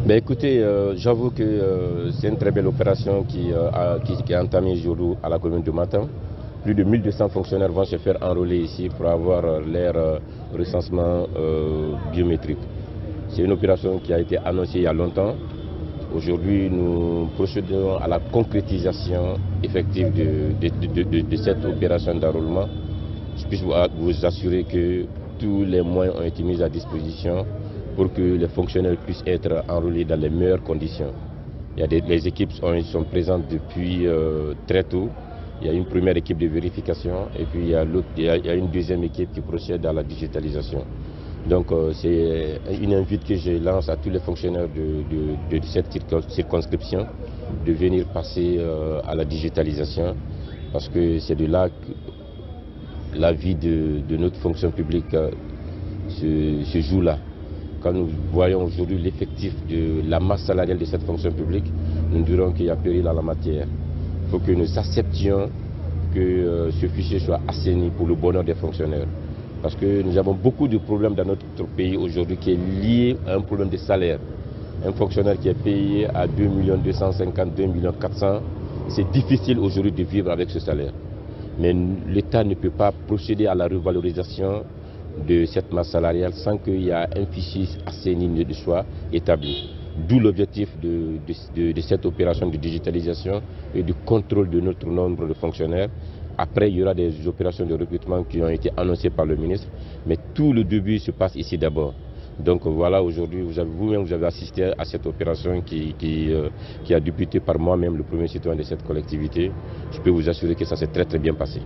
Ben écoutez, j'avoue que c'est une très belle opération qui est entamée aujourd'hui à la commune de Matam. Plus de 1200 fonctionnaires vont se faire enrôler ici pour avoir leur recensement biométrique. C'est une opération qui a été annoncée il y a longtemps. Aujourd'hui, nous procédons à la concrétisation effective de cette opération d'enrôlement. Je puis vous assurer que tous les moyens ont été mis à disposition pour que les fonctionnaires puissent être enrôlés dans les meilleures conditions. Les équipes sont présentes depuis très tôt. Il y a une première équipe de vérification et puis il y a une deuxième équipe qui procède à la digitalisation. Donc c'est une invite que je lance à tous les fonctionnaires de cette circonscription de venir passer à la digitalisation parce que c'est de là que la vie de notre fonction publique se joue là. Quand nous voyons aujourd'hui l'effectif de la masse salariale de cette fonction publique, nous dirons qu'il y a péril en la matière. Il faut que nous acceptions que ce fichier soit assaini pour le bonheur des fonctionnaires. Parce que nous avons beaucoup de problèmes dans notre pays aujourd'hui qui est lié à un problème de salaire. Un fonctionnaire qui est payé à 2 250 000, 2 400 000, c'est difficile aujourd'hui de vivre avec ce salaire. Mais l'État ne peut pas procéder à la revalorisation de cette masse salariale sans qu'il y ait un fichier assaini de soit établi. D'où l'objectif de cette opération de digitalisation et du contrôle de notre nombre de fonctionnaires. Après, il y aura des opérations de recrutement qui ont été annoncées par le ministre, mais tout le début se passe ici d'abord. Donc voilà, aujourd'hui, vous-même, vous avez assisté à cette opération qui a débuté par moi-même, le premier citoyen de cette collectivité. Je peux vous assurer que ça s'est très bien passé.